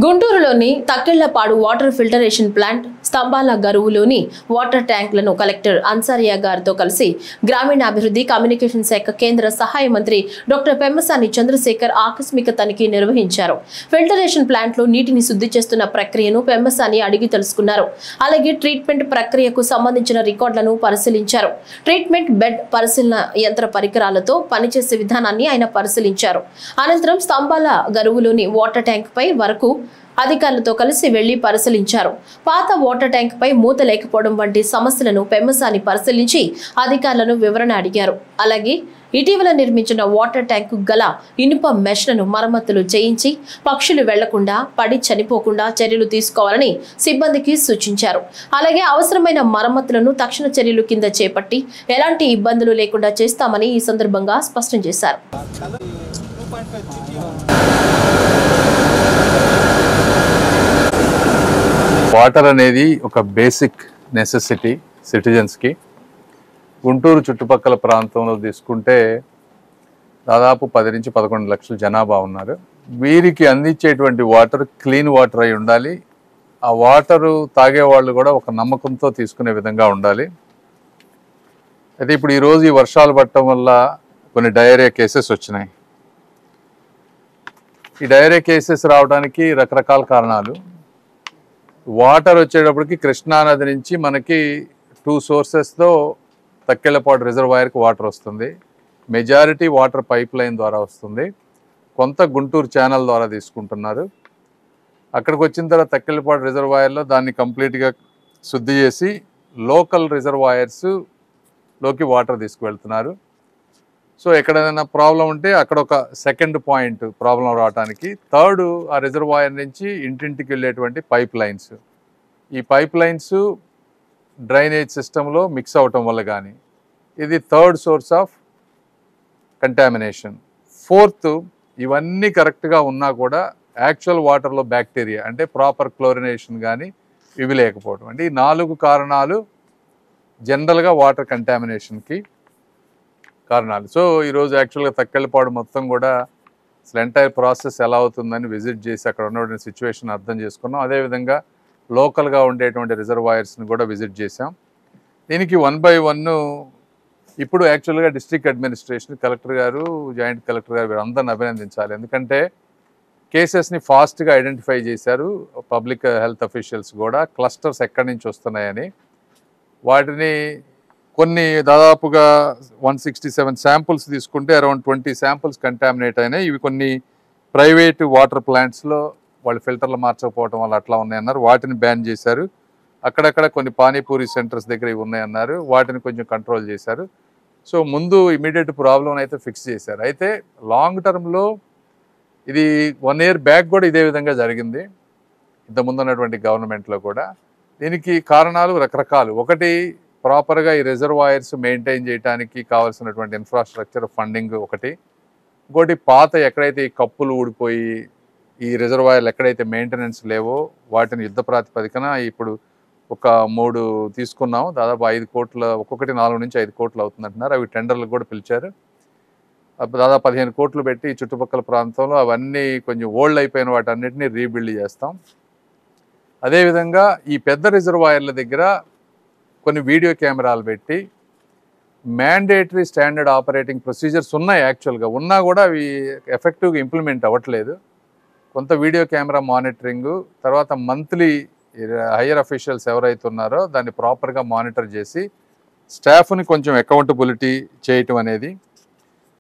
గుంటూరులోని Takkellapadu water filtration plant స్తంభాల గరువులోని water ట్యాంకులను collector Ansaria గారితో కలిసి గ్రామీణాభివృద్ధి కమ్యూనికేషన్ శాఖ కేంద్ర సహాయ మంత్రి డాక్టర్ పెమ్మసాని చంద్రశేఖర్ ఆకస్మిక తనిఖీ నిర్వహించారు. ఫిల్టరేషన్ ప్లాంట్లో నీటిని శుద్ధి చేస్తున్న ప్రక్రియను పెమ్మసాని అడిగి తెలుసుకున్నారు. అలాగే ట్రీట్మెంట్ ప్రక్రియకు సంబంధించిన రికార్డులను పరిశీలించారు. ట్రీట్మెంట్ బెడ్ పరిశీలన యంత్ర పరికరాలతో పనిచేసే విధానాన్ని ఆయన పరిశీలించారు. అనంతరం స్తంభాల గరువులోని వాటర్ ట్యాంక్ పై వరకు అధికారులతో కలిసి వెళ్లి పరిశీలించారు. పాత వాటర్ ట్యాంక్ పై మూత లేకపోవడం వంటి సమస్యలను పెమ్మసాని పరిశీలించి అధికారులను వివరణ అడిగారు. అలాగే ఇటీవల నిర్మించిన వాటర్ ట్యాంకు గల ఇనుప మెష్లను మరమ్మతులు చేయించి పక్షులు వెళ్లకుండా పడి చనిపోకుండా చర్యలు తీసుకోవాలని సిబ్బందికి సూచించారు. అలాగే అవసరమైన మరమ్మతులను తక్షణ చర్యలు కింద చేపట్టి ఎలాంటి ఇబ్బందులు లేకుండా చేస్తామని ఈ సందర్భంగా స్పష్టం చేశారు. వాటర్ అనేది ఒక బేసిక్ నెసెసిటీ సిటిజన్స్కి. గుంటూరు చుట్టుపక్కల ప్రాంతంలో తీసుకుంటే దాదాపు 10 నుంచి 11 లక్షల జనాభా ఉన్నారు. వీరికి అందించేటువంటి వాటర్ క్లీన్ వాటర్ అయి ఉండాలి. ఆ వాటరు తాగేవాళ్ళు కూడా ఒక నమ్మకంతో తీసుకునే విధంగా ఉండాలి. అయితే ఇప్పుడు ఈరోజు ఈ వర్షాలు పడటం వల్ల కొన్ని డయేరియా కేసెస్ వచ్చినాయి. ఈ డయేరియా కేసెస్ రావడానికి రకరకాల కారణాలు. వాటర్ వచ్చేటప్పటికి కృష్ణానది నుంచి మనకి 2 సోర్సెస్తో తక్కెళ్లపాడు రిజర్వాయర్కి వాటర్ వస్తుంది. మెజారిటీ వాటర్ పైప్ లైన్ ద్వారా వస్తుంది. కొంత గుంటూరు ఛానల్ ద్వారా తీసుకుంటున్నారు. అక్కడికి వచ్చిన తర్వాత తక్కెళ్లపాడు రిజర్వాయర్లో దాన్ని కంప్లీట్గా శుద్ధి చేసి లోకల్ రిజర్వాయర్స్లోకి వాటర్ తీసుకువెళ్తున్నారు. సో ఎక్కడైనా ప్రాబ్లం ఉంటే అక్కడ ఒక సెకండ్ పాయింట్ ప్రాబ్లం రావడానికి, థర్డ్ ఆ రిజర్వాయర్ నుంచి ఇంటింటికి వెళ్ళేటువంటి పైప్ లైన్స్. ఈ పైప్ లైన్స్ డ్రైనేజ్ సిస్టంలో మిక్స్ అవటం వల్ల కానీ ఇది third source of contamination. Fourth, ఇవన్నీ కరెక్ట్గా ఉన్నా కూడా యాక్చువల్ వాటర్లో బ్యాక్టీరియా అంటే ప్రాపర్ క్లోరినేషన్ కానీ ఇవి లేకపోవడం. అంటే ఈ 4 కారణాలు జనరల్గా వాటర్ కంటామినేషన్కి కారణాలు. సో ఈరోజు యాక్చువల్గా తక్కెళ్లపాడు మొత్తం కూడా అసలు ఎంటైర్ ప్రాసెస్ ఎలా అవుతుందని విజిట్ చేసి అక్కడ ఉన్నటువంటి సిచ్యువేషన్ అర్థం చేసుకున్నాం. అదేవిధంగా లోకల్గా ఉండేటువంటి రిజర్వాయర్స్ని కూడా విజిట్ చేసాం. దీనికి 1 by 1 ఇప్పుడు యాక్చువల్గా డిస్ట్రిక్ట్ అడ్మినిస్ట్రేషన్, కలెక్టర్ గారు, జాయింట్ కలెక్టర్ గారు వీరందరిని అభినందించాలి. ఎందుకంటే కేసెస్ని ఫాస్ట్గా ఐడెంటిఫై చేశారు. పబ్లిక్ హెల్త్ అఫీషియల్స్ కూడా క్లస్టర్స్ ఎక్కడి నుంచి వస్తున్నాయని వాటిని కొన్ని దాదాపుగా 167 శాంపుల్స్ తీసుకుంటే అరౌండ్ 20 శాంపుల్స్ కంటామినేట్ అయినాయి. ఇవి కొన్ని ప్రైవేట్ వాటర్ ప్లాంట్స్లో వాళ్ళు ఫిల్టర్లు మార్చకపోవడం వల్ల అట్లా ఉన్నాయన్నారు. వాటిని బ్యాన్ చేశారు. అక్కడక్కడ కొన్ని పానీపూరి సెంటర్స్ దగ్గర ఇవి ఉన్నాయన్నారు. వాటిని కొంచెం కంట్రోల్ చేశారు. సో ముందు ఇమీడియట్ ప్రాబ్లం అయితే ఫిక్స్ చేశారు. అయితే లాంగ్ టర్మ్లో ఇది 1 year బ్యాక్ కూడా ఇదే విధంగా జరిగింది ఇంతకుముందు ఉన్నటువంటి గవర్నమెంట్లో కూడా. దీనికి కారణాలు రకరకాలు. ఒకటి, ప్రాపర్గా ఈ రిజర్వాయర్స్ మెయింటైన్ చేయడానికి కావాల్సినటువంటి ఇన్ఫ్రాస్ట్రక్చర్ ఫండింగ్ ఒకటి. ఇంకోటి, పాత ఎక్కడైతే ఈ కప్పులు ఊడిపోయి ఈ రిజర్వాయర్లు ఎక్కడైతే మెయింటెనెన్స్ లేవో వాటిని యుద్ధ ప్రాతిపదికన ఇప్పుడు ఒక 3 తీసుకున్నాం. దాదాపు 5 కోట్ల, ఒక్కొక్కటి 4 నుంచి 5 కోట్లు అవుతుందంటున్నారు. అవి టెండర్లు కూడా పిలిచారు. దాదాపు 15 కోట్లు పెట్టి చుట్టుపక్కల ప్రాంతంలో అవన్నీ కొంచెం ఓల్డ్ అయిపోయిన వాటన్నిటిని రీబిల్డ్ చేస్తాం. అదేవిధంగా ఈ పెద్ద రిజర్వాయర్ల దగ్గర కొన్ని వీడియో కెమెరాలు పెట్టి మ్యాండేటరీ స్టాండర్డ్ ఆపరేటింగ్ ప్రొసీజర్స్ ఉన్నాయి. యాక్చువల్గా ఉన్నా కూడా అవి ఎఫెక్టివ్గా ఇంప్లిమెంట్ అవ్వట్లేదు. కొంత వీడియో కెమెరా మానిటరింగు, తర్వాత మంత్లీ హయ్యర్ అఫీషియల్స్ ఎవరైతే ఉన్నారో దాన్ని ప్రాపర్గా మానిటర్ చేసి స్టాఫ్ని కొంచెం అకౌంటబిలిటీ చేయటం అనేది